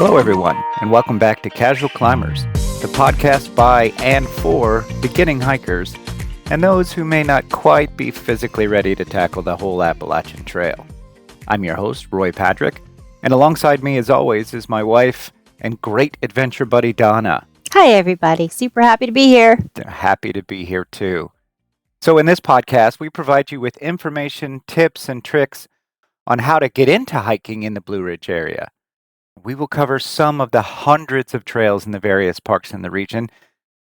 Hello, everyone, and welcome back to Casual Climbers, the podcast by and for beginning hikers and those who may not quite be physically ready to tackle the whole Appalachian Trail. I'm your host, Roy Patrick, and alongside me, as always, is my wife and great adventure buddy, Donna. Hi, everybody. Super happy to be here. Happy to be here, too. So in this podcast, we provide you with information, tips, and tricks on how to get into hiking in the Blue Ridge area. We will cover some of the hundreds of trails in the various parks in the region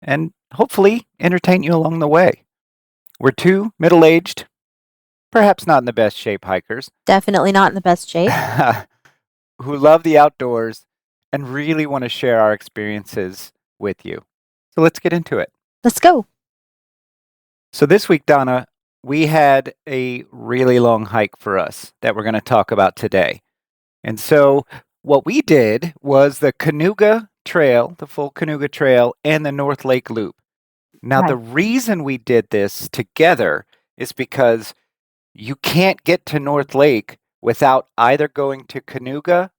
and hopefully entertain you along the way. We're two middle-aged, perhaps not in the best shape hikers, Definitely not in the best shape. who love the outdoors and really want to share our experiences with you. So let's get into it. Let's go. So this week, Donna, we had a really long hike for us that we're going to talk about today. And so what we did was the Kanuga Trail, the full Kanuga Trail, and the North Lake Loop. Now, the reason we did this together is because you can't get to North Lake without either going to Kanuga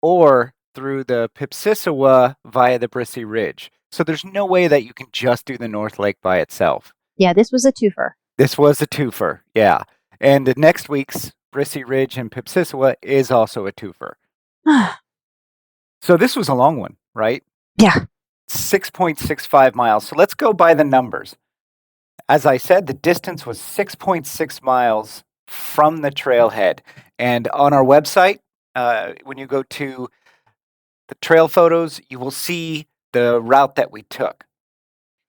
or through the Pipsissewa via the Brissy Ridge. So there's no way that you can just do the North Lake by itself. Yeah, this was a twofer. This was a twofer, yeah. And the next week's Brissy Ridge and Pipsissewa is also a twofer. So this was a long one, right? Yeah. 6.65 miles. So let's go by the numbers. As I said, the distance was 6.6 miles from the trailhead. And on our website, when you go to the trail photos, you will see the route that we took.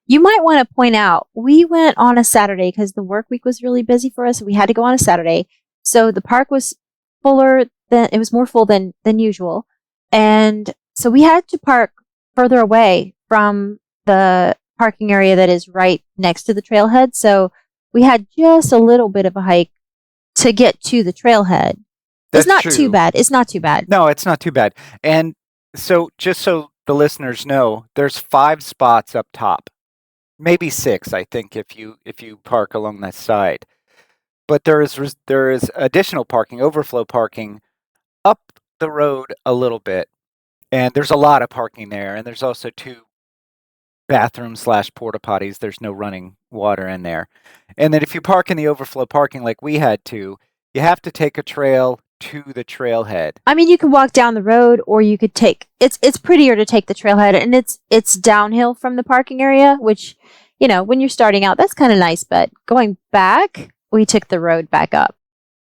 You might want to point out, we went on a Saturday because the work week was really busy for us. We had to go on a Saturday. So the park was more full than usual. And so we had to park further away from the parking area that is right next to the trailhead. So we had just a little bit of a hike to get to the trailhead. It's not too bad. It's not too bad. No, it's not too bad. And so just so the listeners know, there's 5 spots up top. Maybe 6, I think, if you park along that side. But there is additional parking, overflow parking, up the road a little bit. And there's a lot of parking there. And there's also 2 bathrooms / porta potties. There's no running water in there. And then if you park in the overflow parking like we had to, you have to take a trail to the trailhead. I mean, you can walk down the road, or you could take. It's prettier to take the trailhead, and it's downhill from the parking area, which, you know, when you're starting out, that's kind of nice. But going back, we took the road back up.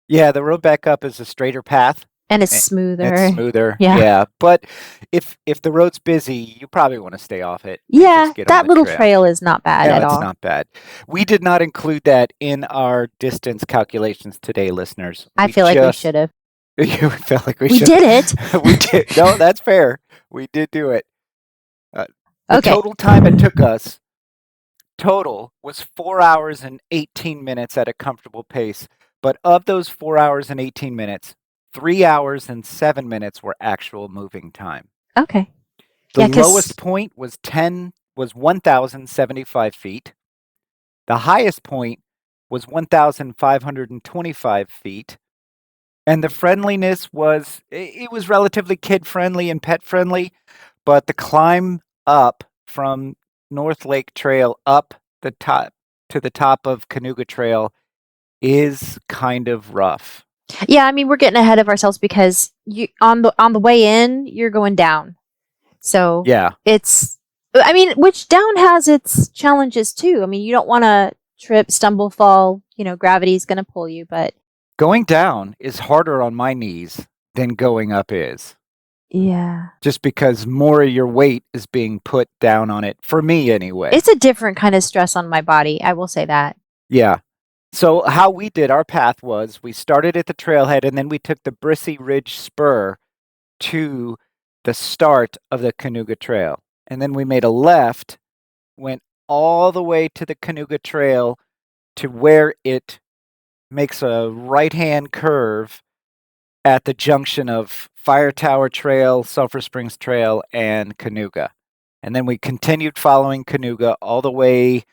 Yeah, the road back up is a straighter path. And it's smoother. It's smoother. Yeah. But if the road's busy, you probably want to stay off it. Yeah, that little trail is not bad at all. It's not bad. We did not include that in our distance calculations today, listeners. I feel like we should have. You felt like we did it. We did. No, that's fair. We did do it. The Okay. total time it took us was 4 hours and 18 minutes at a comfortable pace. But of those 4 hours and 18 minutes, 3 hours and 7 minutes were actual moving time. Okay. The lowest point was 1,075 feet. The highest point was 1,525 feet. And the friendliness was relatively kid-friendly and pet-friendly, but the climb up from North Lake Trail up the top to the top of Kanuga Trail is kind of rough. Yeah, I mean, we're getting ahead of ourselves because you on the way in, you're going down. So yeah, which down has its challenges too. I mean, you don't want to trip, stumble, fall. You know, gravity's going to pull you, but going down is harder on my knees than going up is. Yeah. Just because more of your weight is being put down on it, for me anyway. It's a different kind of stress on my body, I will say that. Yeah. So how we did our path was we started at the trailhead and then we took the Brissy Ridge spur to the start of the Kanuga Trail. And then we made a left, went all the way to the Kanuga Trail to where it makes a right-hand curve at the junction of Fire Tower Trail, Sulphur Springs Trail, and Kanuga. And then we continued following Kanuga all the way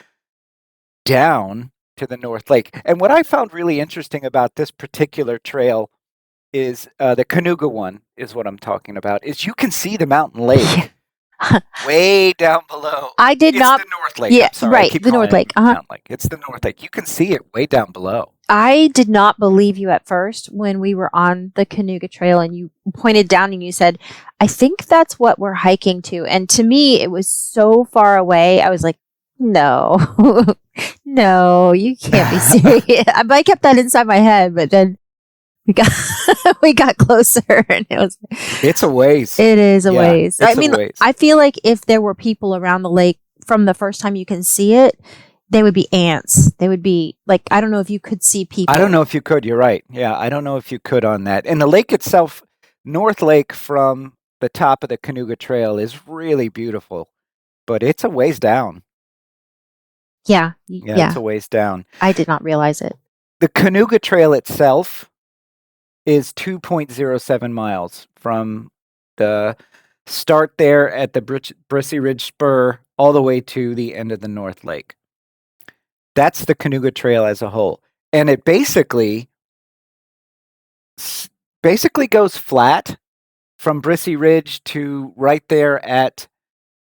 down to the North Lake. And what I found really interesting about this particular trail is the Kanuga one is what I'm talking about. Is you can see the mountain lake way down below. I did It's not. the North Lake. Yeah, I'm sorry, I right. keep The North calling it Lake. Mountain Lake. It's the North Lake. You can see it way down below. I did not believe you at first when we were on the Kanuga Trail and you pointed down and you said, I think that's what we're hiking to. And to me, it was so far away. I was like, no, no, you can't be serious. But I kept that inside my head, but then we got we got closer and It's a ways. it is a Yeah, ways. it's I a mean, ways. I feel like if there were people around the lake from the first time you can see it, they would be ants. They would be like, I don't know if you could see people. I don't know if you could. You're right. Yeah, I don't know if you could on that. And the lake itself, North Lake from the top of the Kanuga Trail is really beautiful, but it's a ways down. Yeah, Yeah, it's a ways down. I did not realize it. The Kanuga Trail itself is 2.07 miles from the start there at the Brissy Ridge Spur all the way to the end of the North Lake. That's the Kanuga Trail as a whole. And it basically goes flat from Brissy Ridge to right there at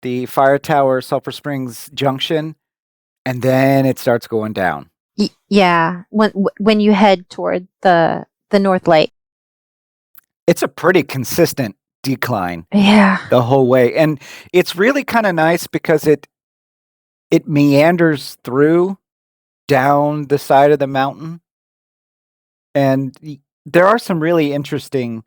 the Fire Tower Sulphur Springs Junction, and then it starts going down. Yeah, when you head toward the North Lake. It's a pretty consistent decline. Yeah. The whole way. And it's really kind of nice because it meanders through down the side of the mountain. And there are some really interesting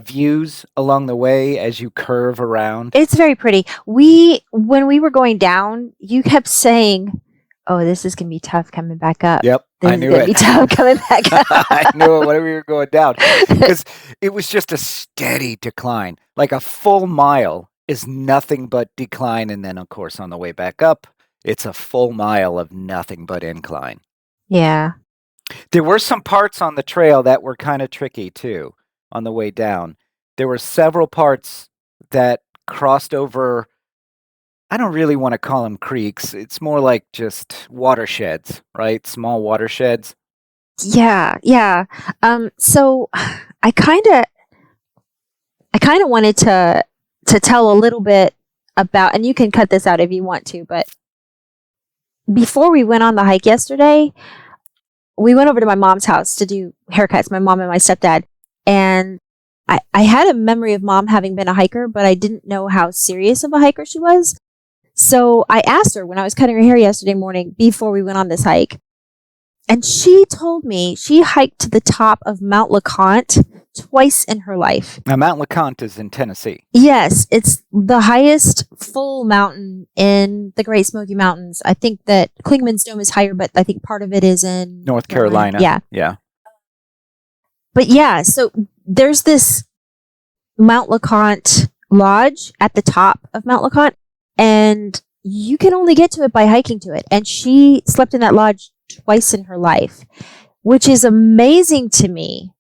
views along the way as you curve around. It's very pretty. When we were going down, you kept saying, "Oh, this is gonna be tough coming back up." Yep, this I knew is gonna it. be tough coming back up. I knew it when we were going down because it was just a steady decline. Like a full mile is nothing but decline, and then of course on the way back up, it's a full mile of nothing but incline. Yeah. There were some parts on the trail that were kind of tricky too on the way down. There were several parts that crossed over. I don't really want to call them creeks. It's more like just watersheds, right? Small watersheds. Yeah, yeah. So I kind of wanted to tell a little bit about, and you can cut this out if you want to, but before we went on the hike yesterday, we went over to my mom's house to do haircuts, my mom and my stepdad. And I had a memory of mom having been a hiker, but I didn't know how serious of a hiker she was. So I asked her when I was cutting her hair yesterday morning before we went on this hike. And she told me she hiked to the top of Mount LeConte twice in her life. Now, Mount LeConte is in Tennessee. Yes, it's the highest full mountain in the Great Smoky Mountains. I think that Klingman's Dome is higher, but I think part of it is in North Carolina. Yeah. Yeah. But yeah, so there's this Mount LeConte lodge at the top of Mount LeConte, and you can only get to it by hiking to it. And she slept in that lodge twice in her life, which is amazing to me.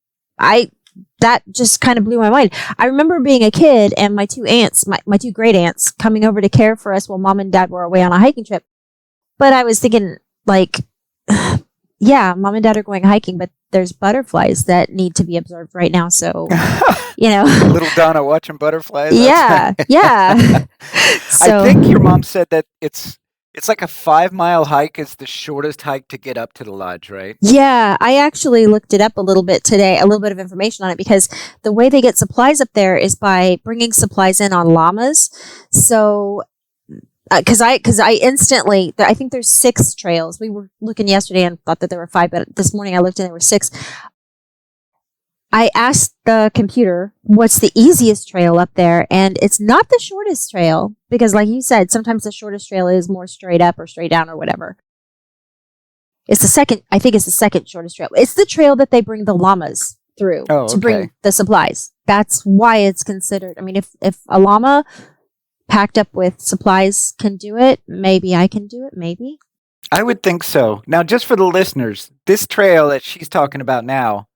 That just kind of blew my mind. I remember being a kid and my two aunts, my two great aunts, coming over to care for us while mom and dad were away on a hiking trip. But I was thinking, like, yeah, mom and dad are going hiking, but there's butterflies that need to be observed right now. So, Little Donna watching butterflies. Yeah, yeah. I think your mom said that it's like a 5-mile hike is the shortest hike to get up to the lodge, right? Yeah, I actually looked it up a little bit today, a little bit of information on it, because the way they get supplies up there is by bringing supplies in on llamas. So, because I instantly, I think there's 6 trails. We were looking yesterday and thought that there were 5, but this morning I looked and there were 6. I asked the computer, what's the easiest trail up there? And it's not the shortest trail because, like you said, sometimes the shortest trail is more straight up or straight down or whatever. It's the second, I think it's the second shortest trail. It's the trail that they bring the llamas through to bring the supplies. That's why it's considered. I mean, if a llama packed up with supplies can do it, maybe I can do it, maybe. I would think so. Now, just for the listeners, this trail that she's talking about now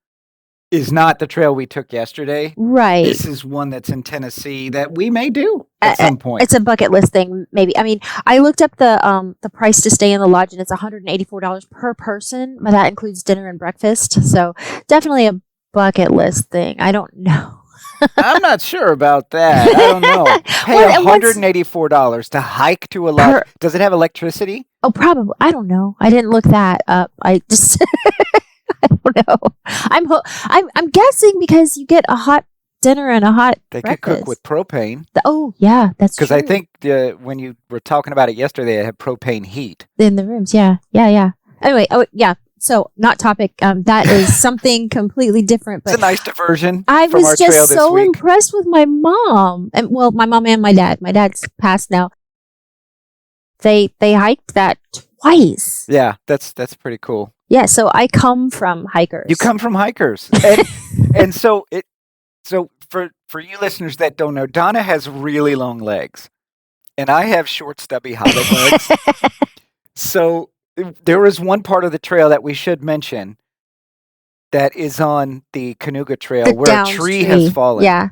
is not the trail we took yesterday. Right. This is one that's in Tennessee that we may do at some point. It's a bucket list thing, maybe. I mean, I looked up the price to stay in the lodge, and it's $184 per person, but that includes dinner and breakfast. So definitely a bucket list thing. I don't know. I'm not sure about that. I don't know. Pay Well, and what's $184 to hike to a lodge. per? Does it have electricity? Oh, probably. I don't know. I didn't look that up. I just I don't know. I'm guessing because you get a hot dinner and a hot They could cook breakfast. with propane. Oh, yeah, that's Because I true. think when you were talking about it yesterday, it had propane heat. In the rooms, yeah, yeah, yeah. Anyway, oh yeah. So not topic. That is something completely different. It's a But nice diversion I from was our trail just this so week. impressed with my mom, and well, my mom and my dad. My dad's passed now. They hiked that twice. Yeah, that's pretty cool. Yeah, so I come from You hikers. come from hikers, and so for you listeners that don't know, Donna has really long legs, and I have short, stubby hobbit legs. So there is one part of the trail that we should mention that is on the Kanuga The Trail where a downs tree has tree. fallen, Yeah.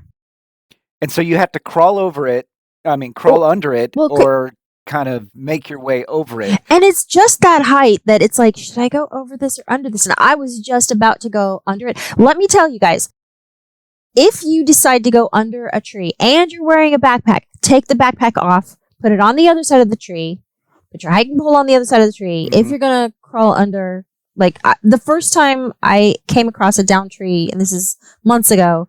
and so you have to crawl over it. I mean, crawl Well, under it, well, or kind of make your way over it. and it's just that height that it's like, should I go over this or under this? And I was just about to go under it. Let me tell you guys, if you decide to go under a tree and you're wearing a backpack, take the backpack off, put it on the other side of the tree, put your hiking pole on the other side of the tree. If Mhm. you're going to crawl under, like the first time I came across a down tree, and this is months ago,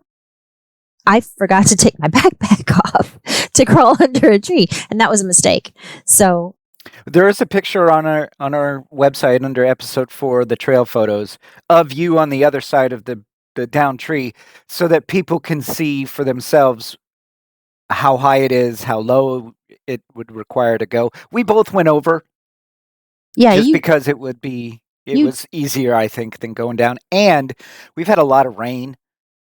I forgot to take my backpack off to crawl under a tree, and that was a mistake. So There is a picture on our website under episode 4, the trail photos, of you on the other side of the down tree, so that people can see for themselves how high it is, how low it would require to go. We both went over yeah, just you because it you was easier, I think, than going down. And we've had a lot of rain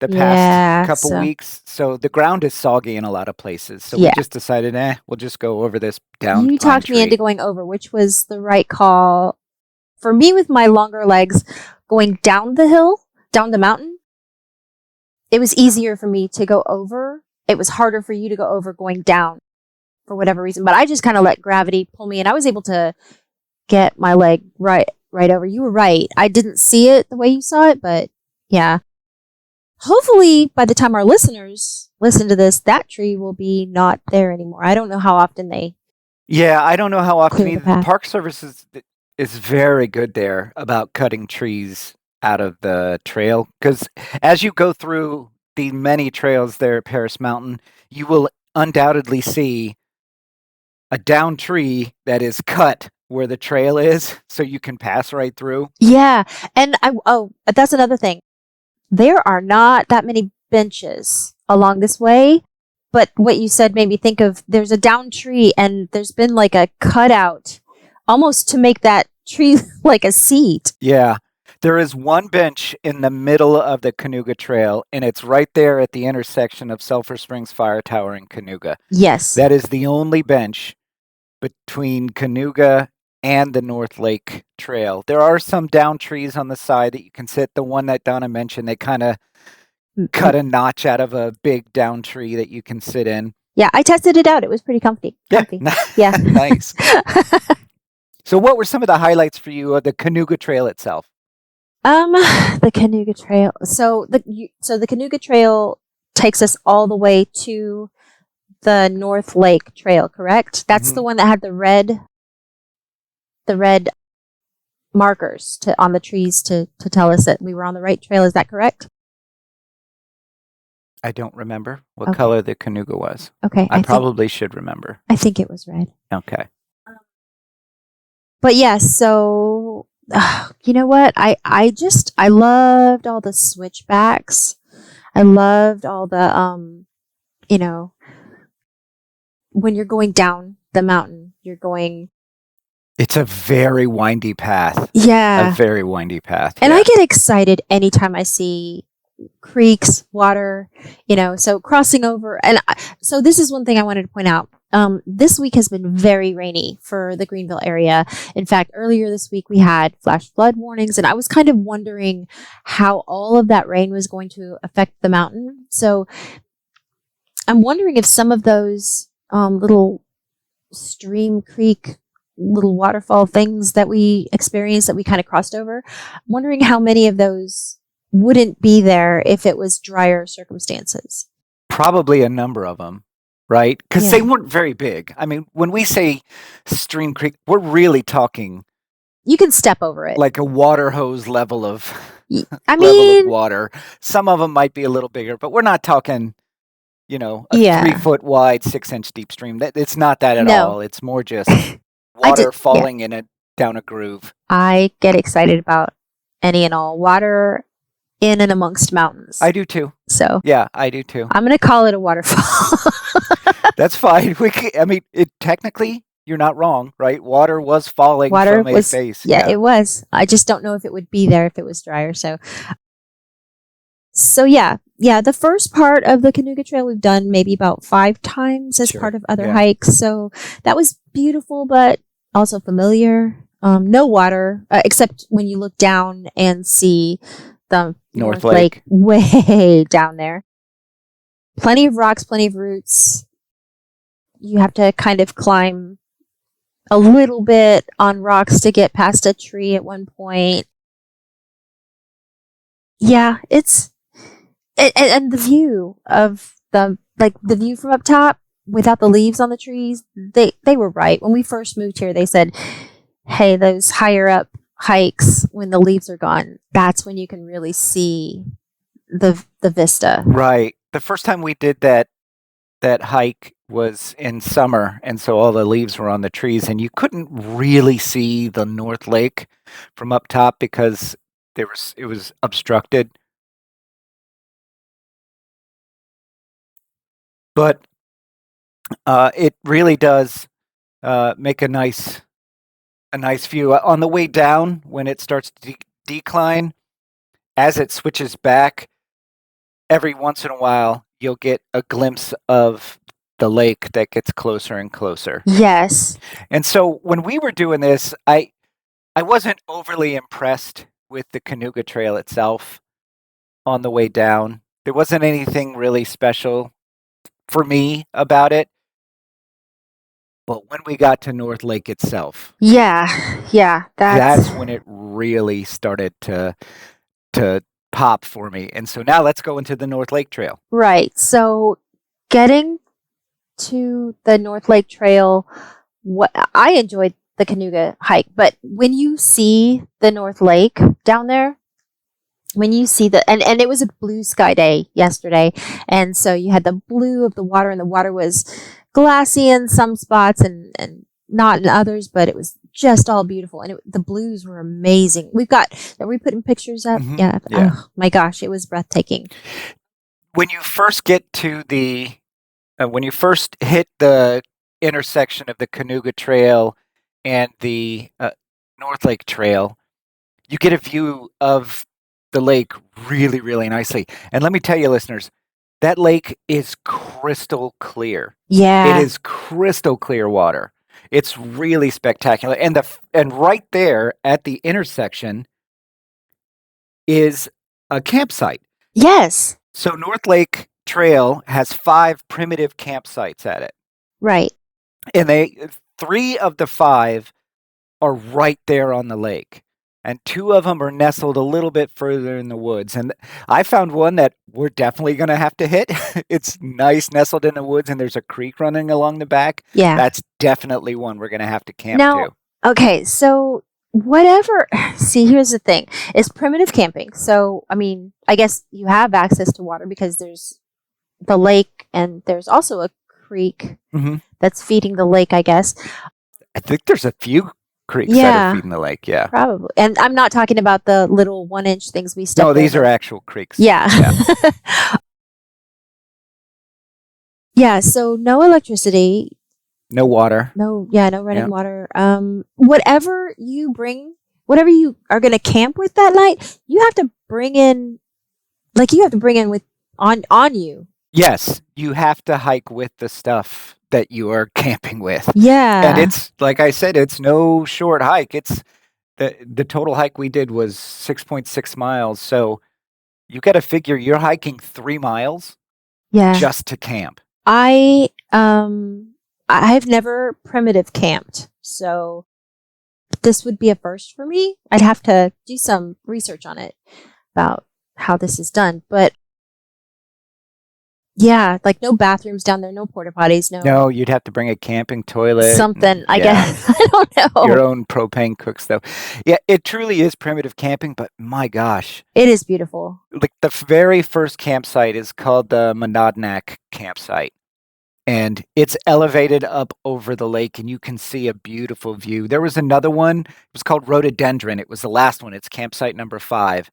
the past yeah, couple so weeks, so the ground is soggy in a lot of places. So we yeah. just decided, we'll just go over this downed You pine talked me into tree. going over, which was the right call for me with my longer legs. Going down the hill, down the mountain, it was easier for me to go over. It was harder for you to go over going down for whatever reason. But I just kind of let gravity pull me, and I was able to get my leg right over. You were right. I didn't see it the way you saw it, but yeah. Hopefully, by the time our listeners listen to this, that tree will be not there anymore. I don't know how often they Yeah, I don't know how often clear the either. The path. Park Service is very good there about cutting trees out of the trail, because as you go through the many trails there at Paris Mountain, you will undoubtedly see a down tree that is cut where the trail is, so you can pass right through. Yeah, and that's another thing. There are not that many benches along this way, but what you said made me think of there's a down tree and there's been like a cutout almost to make that tree like a seat. Yeah. There is one bench in the middle of the Kanuga Trail, and it's right there at the intersection of Sulphur Springs Fire Tower and Kanuga. Yes. That is the only bench between Kanuga and the North Lake Trail. There are some down trees on the side that you can sit. The one that Donna mentioned, they kind of cut a notch out of a big down tree that you can sit in. Yeah, I tested it out. It was pretty comfy. Yeah. Yeah. Nice. So what were some of the highlights for you of the Kanuga Trail itself? The Kanuga Trail. So the Kanuga Trail takes us all the way to the North Lake Trail, correct? That's the one that had the red markers on the trees to tell us that we were on the right trail. Is that correct? I don't remember what Okay. color the Kanuga was. Okay. I probably should remember. I think it was red. Okay. But yeah, so you know what? I loved all the switchbacks. I loved all the when you're going down the mountain, you're going. It's a very windy path. Yeah. A very windy path. And yeah. I get excited anytime I see creeks, water, so crossing over. And so this is one thing I wanted to point out. This week has been very rainy for the Greenville area. In fact, earlier this week we had flash flood warnings, and I was kind of wondering how all of that rain was going to affect the mountain. So I'm wondering if some of those little stream, creek, little waterfall things that we experienced that we kind of crossed over, I'm wondering how many of those wouldn't be there if it was drier circumstances. Probably a number of them, right? Because Yeah. they weren't very big. I mean, when we say stream creek, we're really talking You can step over it. like a water hose level of I level of mean, water. Some of them might be a little bigger, but we're not talking, a yeah. 3 foot wide, 6-inch deep stream. It's not that at No. all. It's more just I did water yeah. falling down a groove. I get excited about any and all water in and amongst mountains. I do too. So Yeah, I do too. I'm going to call it a waterfall. That's fine. Technically, you're not wrong, right? Water was falling Water from a was, face. yeah, it was. I just don't know if it would be there if it was drier. So yeah, the first part of the Kanuga Trail we've done maybe about 5 times as Sure. part of other Yeah. hikes. So that was beautiful, but also familiar. No water, except when you look down and see the North North Lake Lake. way down there. Plenty of rocks, plenty of roots. You have to kind of climb a little bit on rocks to get past a tree at one point. Yeah, and the view of the view from up top without the leaves on the trees, they were right. When we first moved here, they said, hey, those higher up hikes when the leaves are gone, that's when you can really see the vista. Right. The first time we did that hike was in summer, and so all the leaves were on the trees, and you couldn't really see the North Lake from up top because it was obstructed. But it really does make a nice view on the way down when it starts to decline. As it switches back, every once in a while you'll get a glimpse of the lake that gets closer and closer. Yes. And so when we were doing this, I wasn't overly impressed with the Kanuga Trail itself on the way down. There wasn't anything really special for me about it. But when we got to North Lake itself, Yeah, that's when it really started to pop for me. And so now let's go into the North Lake Trail. right. So getting to the North Lake Trail, what I enjoyed the Kanuga hike, but when you see the North Lake down there, when you see and it was a blue sky day yesterday, and so you had the blue of the water, and the water was glassy in some spots and not in others, but it was just all beautiful, and the blues were amazing. Are we putting pictures up? Mhm. Yeah. Yeah. Oh my gosh, it was breathtaking. When you first get to when you first hit the intersection of the Kanuga Trail and the North Lake Trail, you get a view of the lake really, really nicely. And let me tell you, listeners, that lake is crystal clear. Yeah. It is crystal clear water. It's really spectacular. And right there at the intersection is a campsite. Yes. So North Lake Trail has 5 primitive campsites at it. Right. And 3 of the 5 are right there on the lake. And 2 of them are nestled a little bit further in the woods. And I found one that we're definitely going to have to hit. It's nice, nestled in the woods, and there's a creek running along the back. Yeah. That's definitely one we're going to have to camp Now, to. okay, so see, here's the thing. It's primitive camping. So, I mean, I guess you have access to water because there's the lake and there's also a creek that's feeding the lake, I guess. I think there's a few creeks that are feeding the lake, yeah. Probably. And I'm not talking about the little 1-inch things we stepped over. No, these are actual creeks. Yeah. Yeah, so no electricity. No water. No running water. Whatever you are going to camp with that night, you have to bring in with on you. Yes, you have to hike with the stuff that you are camping with. Yeah. And it's, like I said, it's no short hike. It's the total hike we did was 6.6 miles. So you got to figure you're hiking 3 miles just to camp. I've never primitive camped, so this would be a first for me. I'd have to do some research on it about how this is done. But yeah, like no bathrooms down there, no porta potties, No, no you'd have to bring a camping toilet. something. I Yeah, guess I don't your know. own propane cook stove. Yeah, it truly is primitive camping, but my gosh, It is beautiful. like the very first campsite is called the Monadnock campsite. And it's elevated up over the lake, and you can see a beautiful view. There was another one, it was called Rhododendron. It was the last one. It's campsite number 5,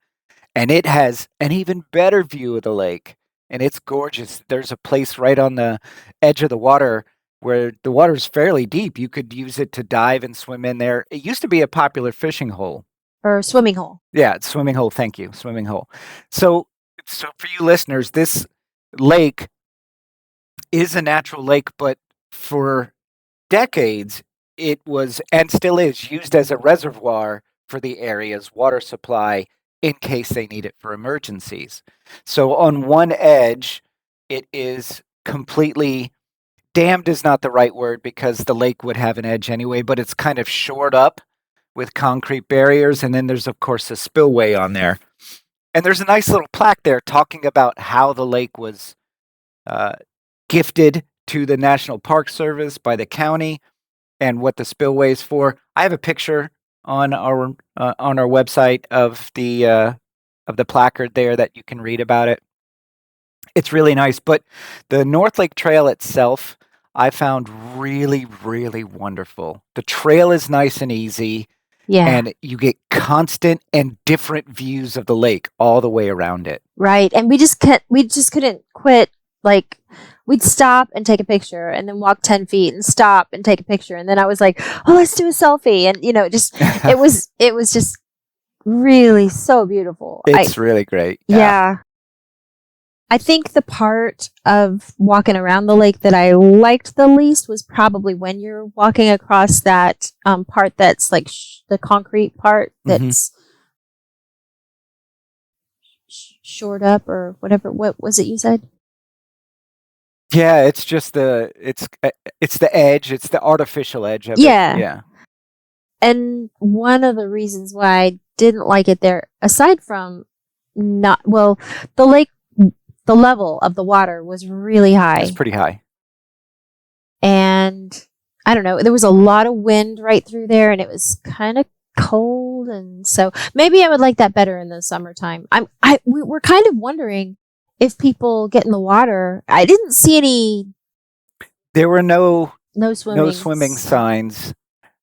and it has an even better view of the lake, and it's gorgeous. There's a place right on the edge of the water where the water's fairly deep. You could use it to dive and swim in there. It used to be a popular fishing hole. Or swimming hole. Yeah, swimming hole. Thank you, swimming hole. So, so for you listeners, this lake is a natural lake, but for decades it was and still is used as a reservoir for the area's water supply in case they need it for emergencies. So on one edge, it is completely dammed is not the right word because the lake would have an edge anyway, but it's kind of shored up with concrete barriers. And then there's, of course, a spillway on there. And there's a nice little plaque there talking about how the lake was uh, gifted to the National Park Service by the county and what the spillway is for. I have a picture on our website of the placard there that you can read about it. It's really nice, but the North Lake Trail itself, I found really, really wonderful. The trail is nice and easy, Yeah. and you get constant and different views of the lake all the way around it. Right. And we just couldn't quit. Like we'd stop and take a picture and then walk 10 feet and stop and take a picture. And then I was like, oh, let's do a selfie. And just, it was just really so beautiful. It's really great. Yeah. I think the part of walking around the lake that I liked the least was probably when you're walking across that part that's like the concrete part Mhm. that's shored up or whatever. What was it you said? Yeah, it's just it's the edge, it's the artificial edge of it. Yeah. Yeah. And one of the reasons why I didn't like it there, aside from not, well, the lake, the level of the water was really high. It's pretty high. And I don't know, there was a lot of wind right through there and it was kind of cold. And so maybe I would like that better in the summertime. We're kind of wondering if people get in the water. I didn't see any There were no swimming signs,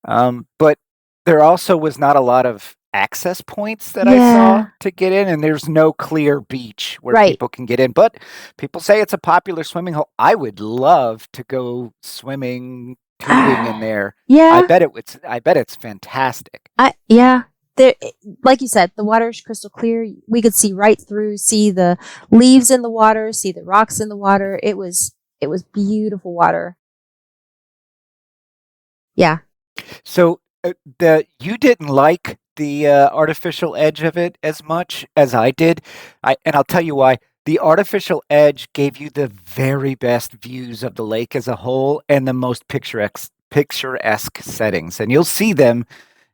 but there also was not a lot of access points that I Yeah. saw to get in, and there's no clear beach where Right. people can get in. But people say it's a popular swimming hole. I would love to go swimming, tubing in there. Yeah. I bet it's fantastic. Yeah. There, like you said, the water is crystal clear. We could see right through, see the leaves in the water, see the rocks in the water. It was beautiful water. Yeah. So you didn't like the artificial edge of it as much as I did. And I'll tell you why. The artificial edge gave you the very best views of the lake as a whole and the most picturesque settings, and you'll see them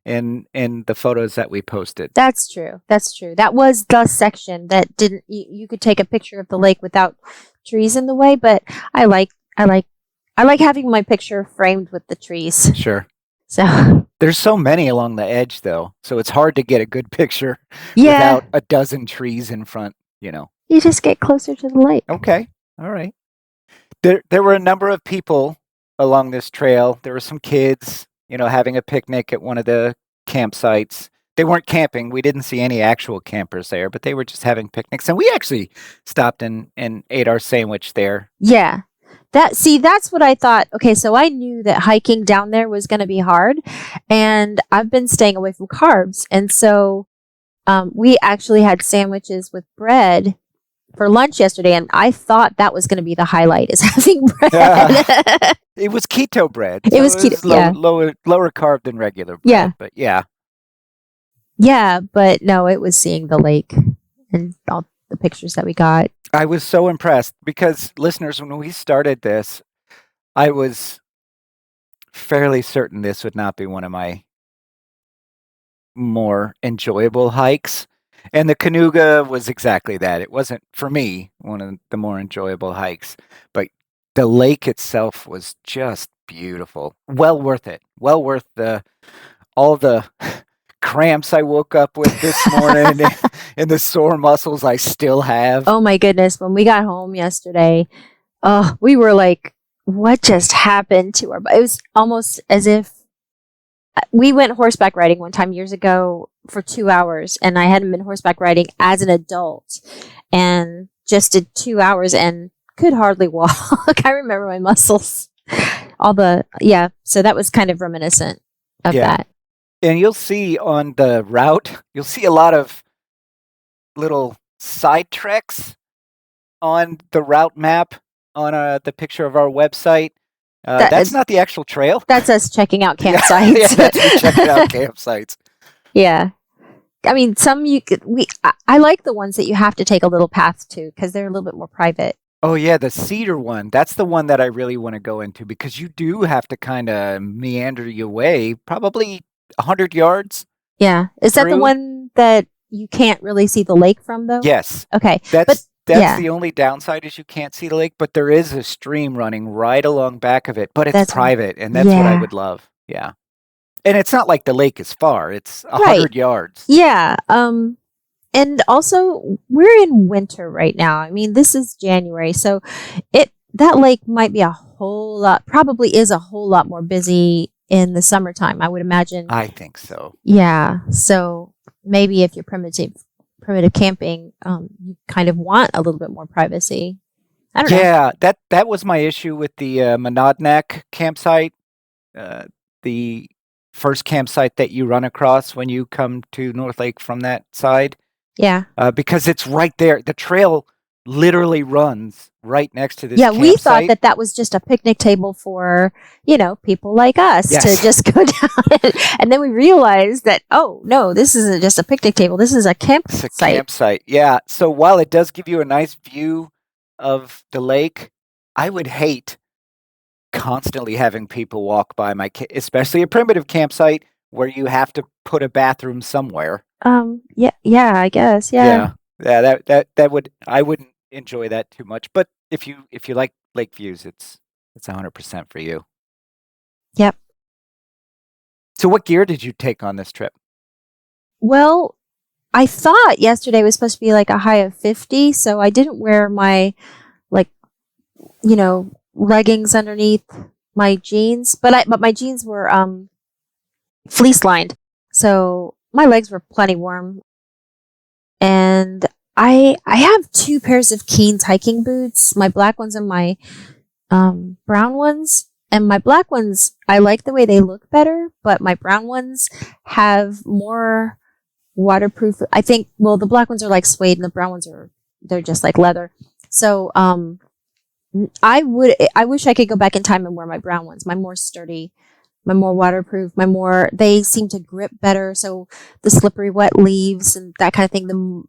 in the photos that we posted. That's true. That's true. That was the section that didn't you could take a picture of the lake without trees in the way, but I like having my picture framed with the trees. Sure. So There's so many along the edge, though, so it's hard to get a good picture yeah, without a dozen trees in front. you just get closer to the lake. Okay, all right. There were a number of people along this trail. There were some kids, having a picnic at one of the campsites. They weren't camping. We didn't see any actual campers there, but they were just having picnics. And we actually stopped and ate our sandwich there. Yeah. That's what I thought. Okay, so I knew that hiking down there was going to be hard, and I've been staying away from carbs. And so we actually had sandwiches with bread for lunch yesterday, and I thought that was going to be the highlight is having bread. It was keto bread. It was keto, yeah. Lower carb than regular bread. Yeah. But yeah. Yeah, but no, it was seeing the lake and all the pictures that we got. I was so impressed because, listeners, when we started this, I was fairly certain this would not be one of my more enjoyable hikes. And the Kanuga was exactly that. It wasn't, for me, one of the more enjoyable hikes, but the lake itself was just beautiful. Well worth it. Well worth all the cramps I woke up with this morning and the sore muscles I still have. Oh my goodness, when we got home yesterday, oh, we were like, what just happened to our It was almost as if we went horseback riding one time years ago for 2 hours, and I hadn't been horseback riding as an adult, and just did 2 hours and could hardly walk. I remember my muscles, yeah. So that was kind of reminiscent of Yeah. that. And you'll see on the route, you'll see a lot of little side treks on the route map on the picture of our website. That's not the actual trail. That's us checking out campsites. Yeah, that's me checking out campsites. Yeah. I mean, I like the ones that you have to take a little path to because they're a little bit more private. Oh yeah, the cedar one. That's the one that I really want to go into because you do have to kind of meander your way, probably 100 yards. Yeah. Is that the through. one that you can't really see the lake from, though? Yes. Okay. That's yeah. the only downside is you can't see the lake, but there is a stream running right along back of it, but it's That's private, and that's what I would love. Yeah. And it's not like the lake is far. It's 100 yards. Yeah. And also we're in winter right now. I mean, this is January, so that lake might be probably is a whole lot more busy in the summertime, I would imagine. I think so. Yeah. So maybe if you're primitive camping, you kind of want a little bit more privacy. I don't know. Yeah, that was my issue with the Monadnock campsite, the first campsite that you run across when you come to North Lake from that side. Yeah. Because it's right there. The trail literally runs right next to this campsite. We thought that was just a picnic table for, people like us to just go down. And then we realized that, oh, no, this isn't just a picnic table. This is a campsite. It's a campsite, yeah. So while it does give you a nice view of the lake, I would hate constantly having people walk by especially a primitive campsite where you have to put a bathroom somewhere. Yeah, I guess. Yeah. Yeah, I wouldn't enjoy that too much. But if you like lake views, it's 100% for you. Yep. So what gear did you take on this trip? Well, I thought yesterday was supposed to be like a high of 50, so I didn't wear my leggings underneath my jeans, but my jeans were fleece lined, so my legs were plenty warm. And I have 2 pairs of Keen's hiking boots, my black ones and my brown ones. And my black ones, I like the way they look better, but my brown ones have more waterproof. I think, well, the black ones are like suede and the brown ones they're just like leather. So I wish I could go back in time and wear my brown ones, my more sturdy, my more waterproof, they seem to grip better. So the slippery wet leaves and that kind of thing, the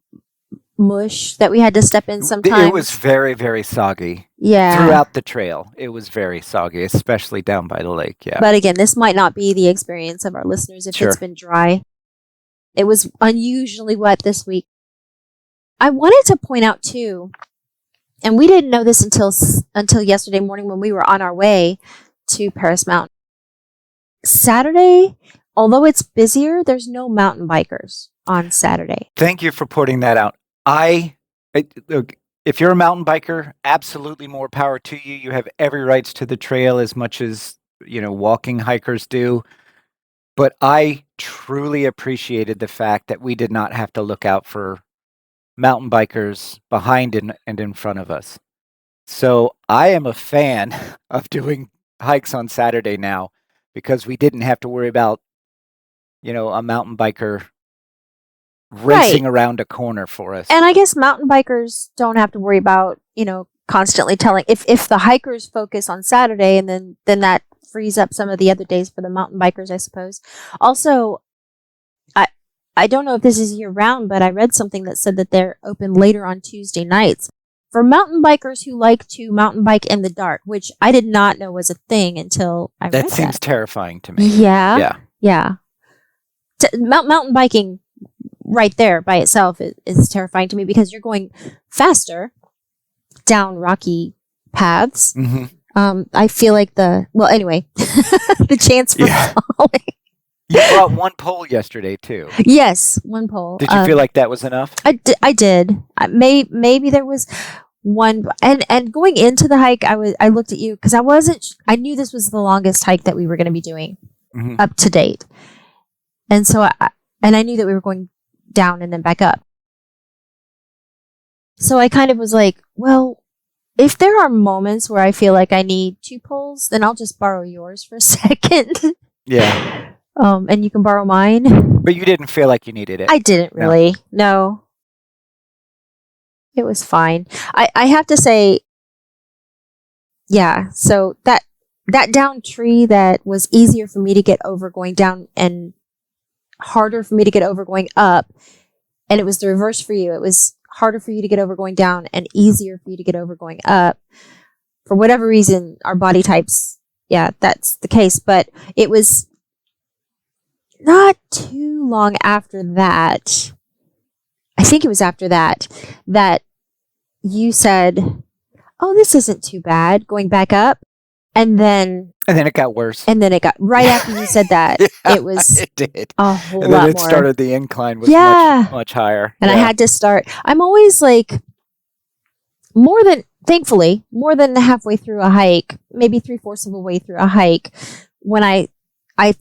mush that we had to step in sometimes. It was very, very soggy. Yeah. Throughout the trail, it was very soggy, especially down by the lake. Yeah. But again, this might not be the experience of our listeners if it's been dry. It was unusually wet this week. I wanted to point out too, and we didn't know this until yesterday morning when we were on our way to Paris Mountain. Saturday, although it's busier, there's no mountain bikers on Saturday. Thank you for pointing that out. Look, if you're a mountain biker, absolutely more power to you. You have every rights to the trail as much as, walking hikers do. But I truly appreciated the fact that we did not have to look out for mountain bikers behind and in front of us. So I am a fan of doing hikes on Saturday now because we didn't have to worry about, a mountain biker racing around a corner for us. And I guess mountain bikers don't have to worry about, constantly telling if the hikers focus on Saturday and then that frees up some of the other days for the mountain bikers, I suppose. Also, I don't know if this is year round, but I read something that said that they're open later on Tuesday nights for mountain bikers who like to mountain bike in the dark, which I did not know was a thing until I read that. That seems terrifying to me. Yeah. Mountain biking right there by itself is terrifying to me because you're going faster down rocky paths. Hmm. I feel like anyway, the chance for Yeah. falling. You brought one pole yesterday too. Yes, one pole. Did you feel like that was enough? I did. Maybe there was one, and going into the hike, I looked at you because I knew this was the longest hike that we were going to be doing Hmm. up to date, and so I knew that we were going down and then back up. So I kind of was like, well, if there are moments where I feel like I need two poles, then I'll just borrow yours for a second. Yeah. And you can borrow mine. But you didn't feel like you needed it. I didn't No. really. No. It was fine. I have to say, yeah, so that down tree that was easier for me to get over going down and harder for me to get over going up, and it was the reverse for you. It was harder for you to get over going down and easier for you to get over going up. For whatever reason, our body types, yeah, that's the case. But it was not too long after that. I think it was after that you said, "Oh, this isn't too bad," going back up, and then it got worse. it got right after you said that. Yeah, It was it did. a whole And then lot it more. started, the incline was Yeah. much higher. And I Yeah. had to start. I'm always like thankfully, more than halfway through a hike, maybe 3/4 of a way through a hike, when I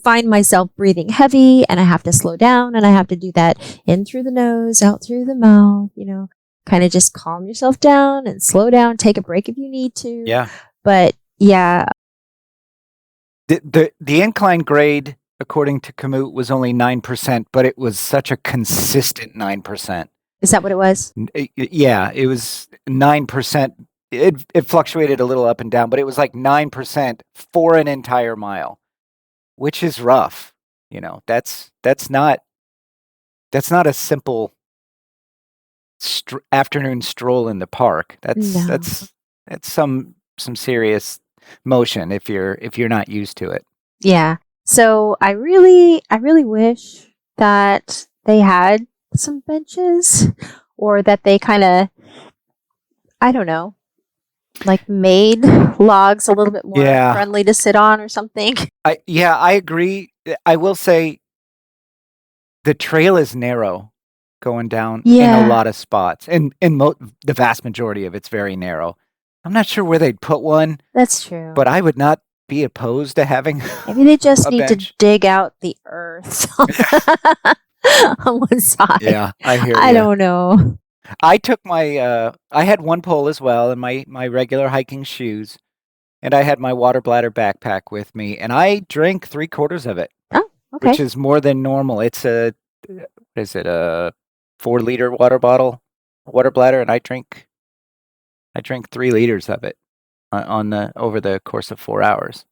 find myself breathing heavy and I have to slow down and I have to do that in through the nose, out through the mouth, kind of just calm yourself down and slow down, take a break if you need to. Yeah. But yeah, The incline grade, according to Kamut, was only 9%, but it was such a consistent 9%. is that what it was? Yeah, it was 9%. It fluctuated a little up and down, but it was like 9% for an entire mile, which is rough. That's not a simple afternoon stroll in the park. No. That's some serious motion if you're not used to it. Yeah. So I really wish that they had some benches or that they kind of, I don't know, like made logs a little bit more Yeah. friendly to sit on or something. I agree. I will say the trail is narrow going down in Yeah. a lot of spots, and the vast majority of it's very narrow. I'm not sure where they'd put one, That's true. but I would not be opposed to having Maybe they just a need bench. to dig out the earth on one side. Yeah, I hear I you. don't know. I took I had one pole as well and my regular hiking shoes, and I had my water bladder backpack with me, and I drank 3/4 of it, Oh, okay. which is more than normal. It's a 4-liter water bladder, and I drank 3 liters of it over the course of 4 hours.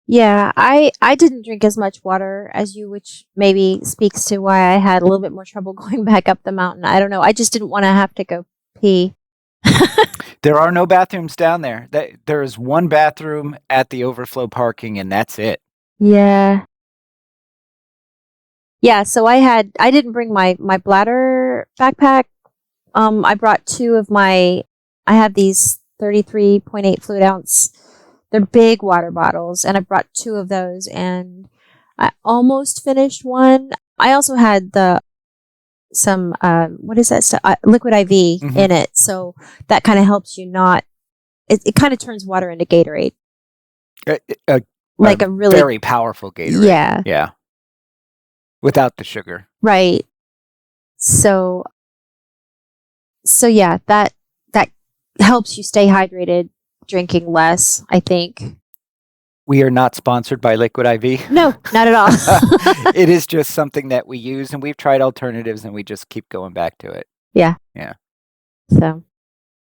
Yeah, I didn't drink as much water as you, which maybe speaks to why I had a little bit more trouble going back up the mountain. I don't know. I just didn't want to have to go pee. There are no bathrooms down there. There is one bathroom at the overflow parking, and that's it. Yeah. Yeah, so I didn't bring my bladder backpack. I brought I have these 33.8 fluid ounce. They're big water bottles, and I brought 2 of those, and I almost finished one. I also had some what is that stuff? Liquid IV in it, so that kind of helps you not. It kind of turns water into Gatorade, like a really very powerful Gatorade. Yeah, without the sugar. Right. So yeah, that helps you stay hydrated, drinking less, I think. We are not sponsored by Liquid IV. No, not at all. It is just something that we use, and we've tried alternatives, and we just keep going back to it. Yeah. Yeah. So.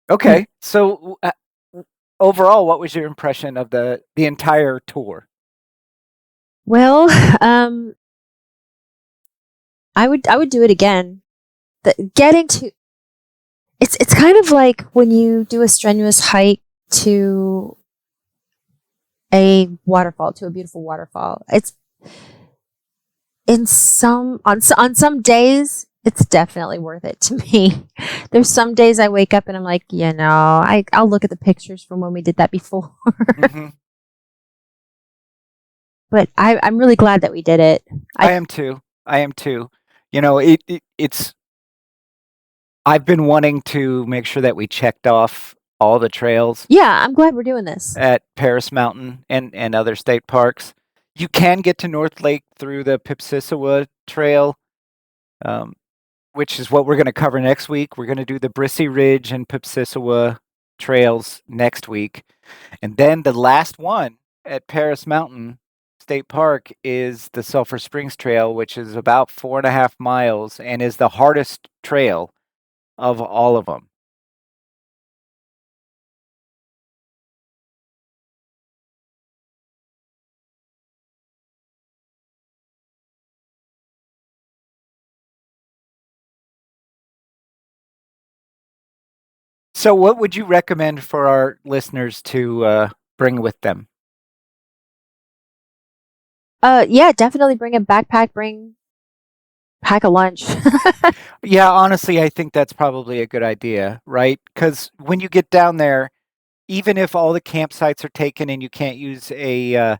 Okay. So overall, what was your impression of the entire tour? Well, I would do it again. It's kind of like when you do a strenuous hike to a waterfall, to a beautiful waterfall. On some days, it's definitely worth it to me. There's some days I wake up and I'm like, I'll look at the pictures from when we did that before. Hmm. But I'm really glad that we did it. I I am too. I am too. It's. I've been wanting to make sure that we checked off all the trails Yeah, I'm glad we're doing this. at Paris Mountain and other state parks. You can get to North Lake through the Pipsissewa Trail, um, which is what we're going to cover next week. We're going to do the Brissy Ridge and Pipsissewa trails next week. And then the last one at Paris Mountain State Park is the Sulphur Springs Trail, which is about 4.5 miles and is the hardest trail of all of them. So, what would you recommend for our listeners to bring with them? Yeah, definitely bring a backpack, pack a lunch. Yeah, honestly, I think that's probably a good idea, right? Because when you get down there, even if all the campsites are taken and you can't use a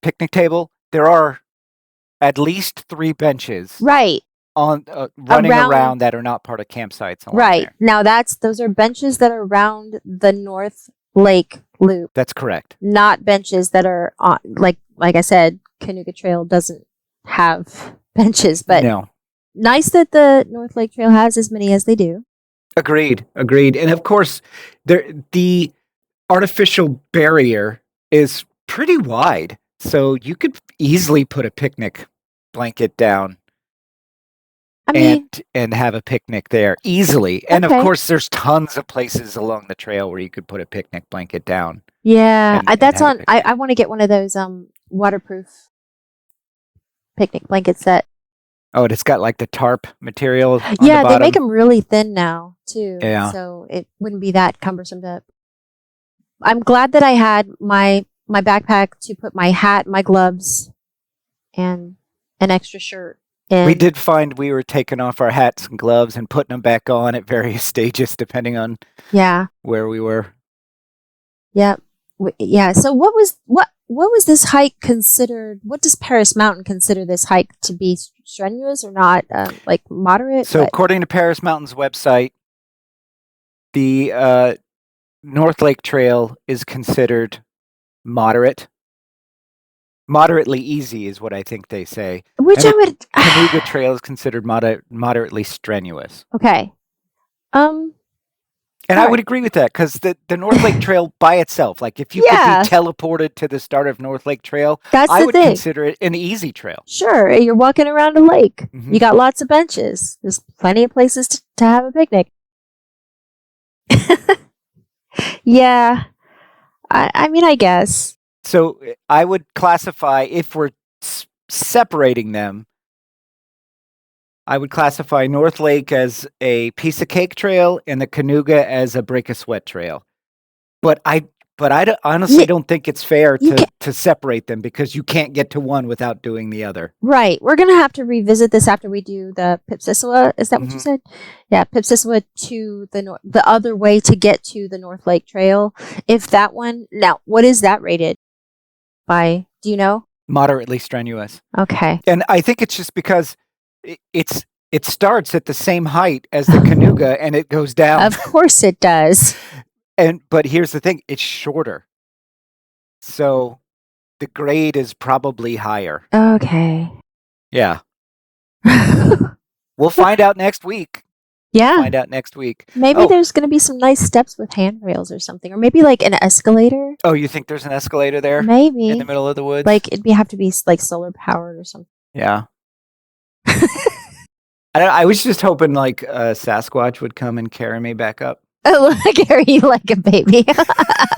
picnic table, there are at least 3 benches Right. on running Around around that are not part of campsites along right. there. Now those are benches that are around the North Lake loop, That's correct. not benches that are on like I said, Kanuga Trail doesn't have benches, but No, nice that the North Lake Trail has as many as they do. agreed, agreed. And of course, the artificial barrier is pretty wide, so you could easily put a picnic blanket down I and mean, and have a picnic there easily. And of okay. course, there's tons of places along the trail where you could put a picnic blanket down Yeah, and that's have a on. I picnic. want to get one of those waterproof picnic blankets that. Oh, and it's got like the tarp material on the Yeah, they make bottom. them really thin now too, Yeah, so it wouldn't be that cumbersome to. I'm glad that I had my backpack to put my hat, my gloves, and an extra shirt we in. did find we were taking off our hats and gloves and putting them back on at various stages depending on Yeah. where we were. Yep. Yeah. So what was this hike considered? What does Paris Mountain consider this hike to be strenuous or not? Like moderate? So, What? according to Paris Mountain's website, the North Lake Trail is considered moderate. Moderately easy is what I think they say. Which And I the would. Kanuga Trail is considered moderately strenuous. Okay. Um. And All I would right. agree with that because the North Lake Trail by itself, like if you could be Yeah. teleported to the start of North Lake Trail, That's I the would thing. consider it an easy trail. Sure, you're walking around a lake. Hmm. You got lots of benches. There's plenty of places to have a picnic. Yeah. I mean, I guess. So I would classify, if we're separating them, I would classify North Lake as a piece of cake trail and the Kanuga as a break a sweat trail. But I honestly Yeah, don't think it's fair you can. to separate them because you can't get to one without doing the other. Right. We're gonna have to revisit this after we do the Pipsissewa. Is that what you Hmm. said? Yeah, Pipsissewa to the other way to get to the North Lake Trail. If that one now, what is that rated by? Do you know? Moderately strenuous. Okay. And I think it's just because it starts at the same height as the Kanuga and it goes down. Of course it does. But here's the thing, it's shorter. So the grade is probably higher. Okay. Yeah. We'll find out next week. Yeah. Find out next week. Maybe Oh, there's going to be some nice steps with handrails or something, or maybe like an escalator. oh, you think there's an escalator there in the Maybe middle of the woods? like have to be like solar powered or something. Yeah. I was just hoping like Sasquatch would come and carry me back up. Oh, carry you like a baby.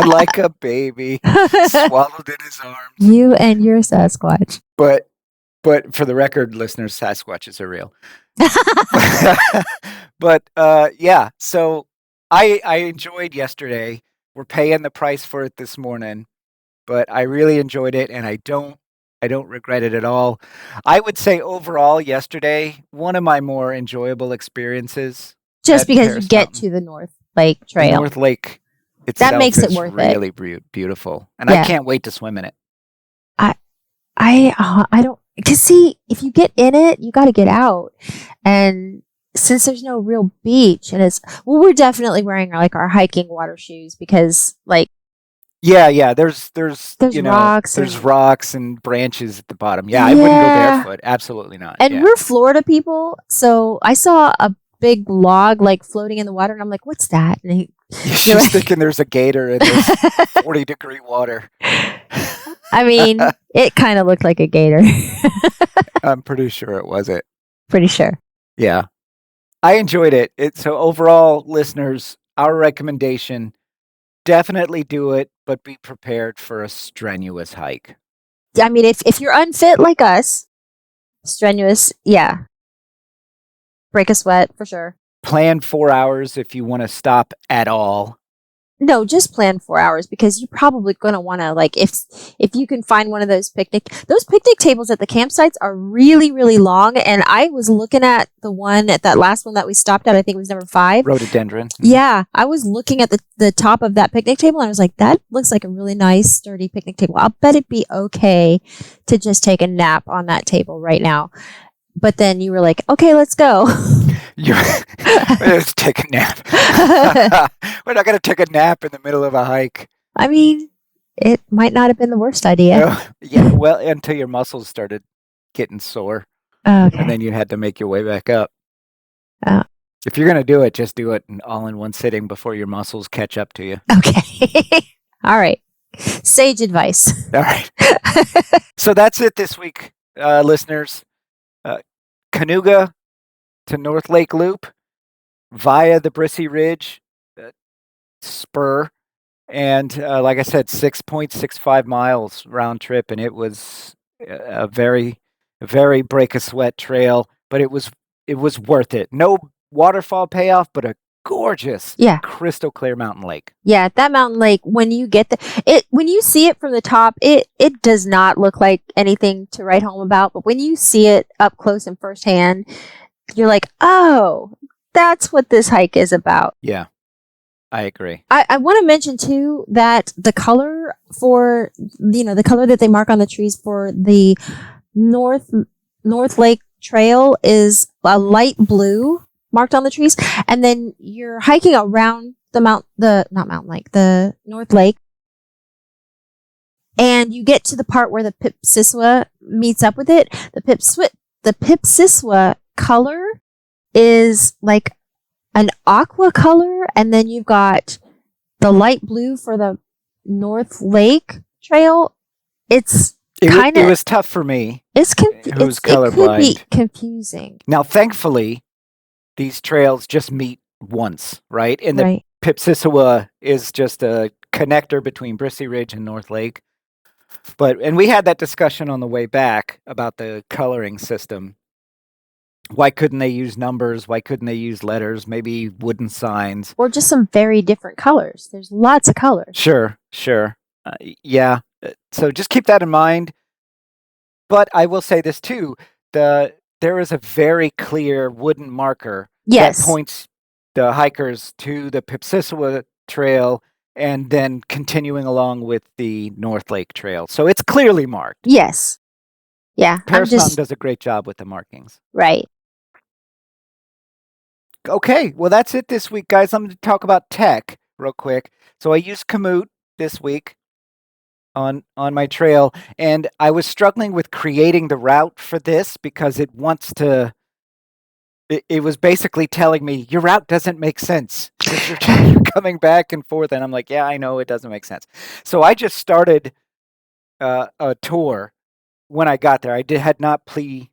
Like a baby, swallowed in his arms. You and your Sasquatch. But for the record, listeners, Sasquatches are real. But yeah, so I enjoyed yesterday. We're paying the price for it this morning, but I really enjoyed it, and I I don't regret it at all. I would say overall, yesterday, one of my more enjoyable experiences Just at because you Paris get Mountain. to the North Lake The Trail. North Lake That itself makes it is worth it. really beautiful, and I Yeah. can't wait to swim in it. I I don't, because see, if you get in it, you got to get out. And since there's no real beach and it's, well, we're definitely wearing like our hiking water shoes because like Yeah. there's rocks There's and rocks and branches at the bottom. Yeah, I wouldn't go yeah. barefoot. Absolutely not. And Yeah. we're Florida people, so I saw a big log like floating in the water and I'm like, what's that? And they're She's like, thinking there's a gator in this 40-degree water. I mean, it kind of looked like a gator. I'm pretty sure it wasn't. Pretty sure. Yeah. I enjoyed it. So overall, listeners, our recommendation, definitely do it, but be prepared for a strenuous hike. I mean, if you're unfit like us, strenuous, yeah, break a sweat for sure. Plan 4 hours if you want to stop at all. No, just plan 4 hours because you're probably going to want to like if you can find one of those picnic tables at the campsites are really long. And I was looking at the one at that last one that we stopped at. I think it was number 5. Rhododendron. Yeah, I was looking at the top of that picnic table and I was like, that looks like a really nice sturdy picnic table. I'll bet it'd be okay to just take a nap on that table right now. But then you were like, okay, let's go. Let's take a nap. We're not going to take a nap in the middle of a hike. I mean, it might not have been the worst idea. Yeah, well, until your muscles started getting sore. Okay. And then you had to make your way back up. Oh. If you're going to do it, just do it all in one sitting before your muscles catch up to you. Okay. All right. Sage advice. All right. So that's it this week, listeners. Kanuga to North Lake Loop via the Brissy Ridge spur. And like I said, 6.65 miles round trip. And it was a very break a sweat trail, but it was worth it. No waterfall payoff, but a gorgeous, crystal clear mountain lake. Yeah, that mountain lake, when you get when you see it from the top, it does not look like anything to write home about. But when you see it up close and firsthand, you're like, oh, that's what this hike is about. Yeah, I agree. I want to mention too that the color for, the color that they mark on the trees for the North Lake Trail is a light blue marked on the trees. And then you're hiking around the North Lake. And you get to the part where the Pipsissewa meets up with it. The Pipsissewa color is like an aqua color. And then you've got the light blue for the North Lake Trail. It was tough for me. Who's colorblind. It could be confusing. Now, thankfully, these trails just meet once, right? And the Pipsissewa is just a connector between Brissy Ridge and North Lake. And we had that discussion on the way back about the coloring system. Why couldn't they use numbers? Why couldn't they use letters? Maybe wooden signs. Or just some very different colors. There's lots of colors. Sure. Yeah. So just keep that in mind. But I will say this too. There is a very clear wooden marker that points the hikers to the Pipsissewa Trail and then continuing along with the North Lake Trail. So it's clearly marked. Yes. Yeah. Paris Mountain does a great job with the markings. Right. Okay. Well, that's it this week, guys. I'm going to talk about tech real quick. So I used Komoot this week on my trail, and I was struggling with creating the route for this because it was basically telling me your route doesn't make sense. You're coming back and forth, and I'm like, yeah, I know it doesn't make sense. So I just started a tour when I got there. I had not planned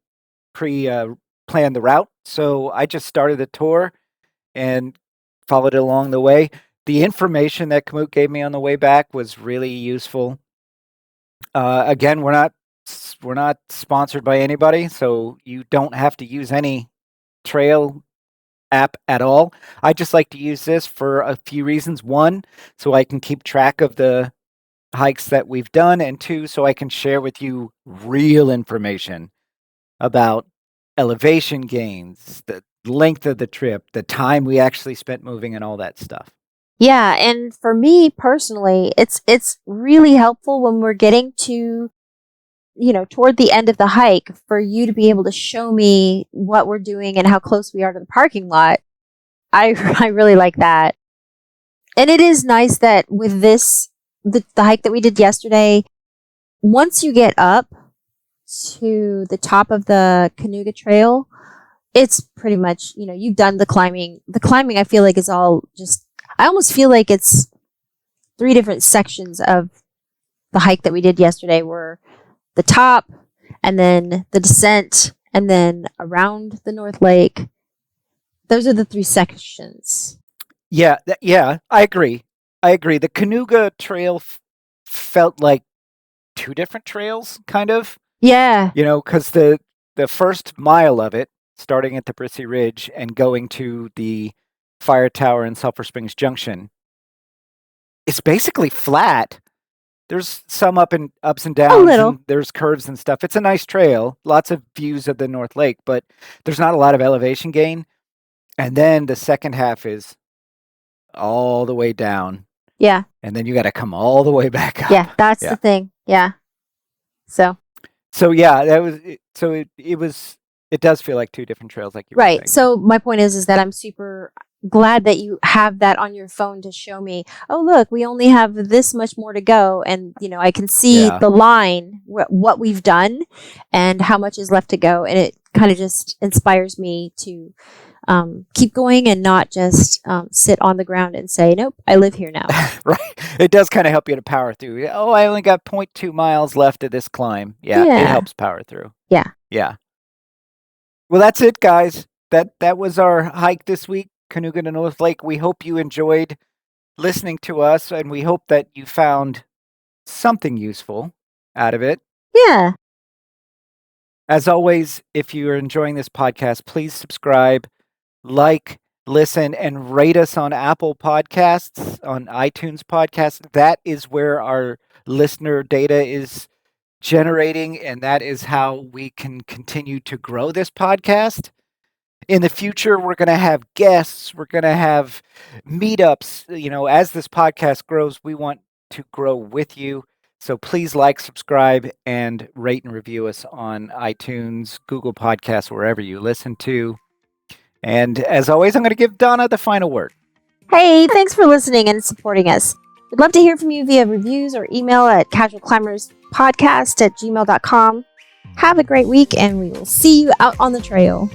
the route, so I just started a tour and followed it along the way. The information that Komoot gave me on the way back was really useful. Again, we're not sponsored by anybody, so you don't have to use any trail app at all. I just like to use this for a few reasons. One, so I can keep track of the hikes that we've done, and 2, so I can share with you real information about elevation gains, the length of the trip, the time we actually spent moving, and all that stuff. Yeah, and for me personally, it's really helpful when we're getting to, toward the end of the hike for you to be able to show me what we're doing and how close we are to the parking lot. I I really like that. And it is nice that with the hike that we did yesterday, once you get up to the top of the Kanuga Trail, it's pretty much, you've done the climbing. The climbing, I feel like, is all just, I almost feel like it's 3 different sections of the hike that we did yesterday were the top, and then the descent, and then around the North Lake. Those are the 3 sections. Yeah, I agree. The Kanuga Trail felt like 2 different trails, kind of. Yeah. Because the first mile of it, starting at the Brissy Ridge and going to the fire tower in Sulphur Springs Junction, it's basically flat. There's some ups and A downs, little. and there's curves and stuff. It's a nice trail, lots of views of the North Lake, but there's not a lot of elevation gain. And then the second half is all the way down. Yeah. And then you got to come all the way back up. Yeah, that's the thing. Yeah. So yeah, that was it does feel like 2 different trails, like you were saying. right. So my point is that I'm super glad that you have that on your phone to show me, oh, look, we only have this much more to go. And, I can see Yeah. the line, what we've done and how much is left to go. And it kind of just inspires me to keep going and not just sit on the ground and say, nope, I live here now. Right. It does kind of help you to power through. Oh, I only got 0.2 miles left of this climb. Yeah, Yeah. it helps power through. Yeah. Yeah. Well, that's it, guys. That was our hike this week, Kanuga to North Lake. We hope you enjoyed listening to us, and we hope that you found something useful out of it. Yeah. As always, if you are enjoying this podcast, please subscribe, like, listen, and rate us on Apple Podcasts, on iTunes Podcasts. That is where our listener data is generating, and that is how we can continue to grow this podcast. In the future, we're going to have guests. We're going to have meetups. As this podcast grows, we want to grow with you. So please like, subscribe, and rate and review us on iTunes, Google Podcasts, wherever you listen to. And as always, I'm going to give Donna the final word. Hey, thanks for listening and supporting us. We'd love to hear from you via reviews or email at casualclimberspodcast@gmail.com. Have a great week, and we will see you out on the trail.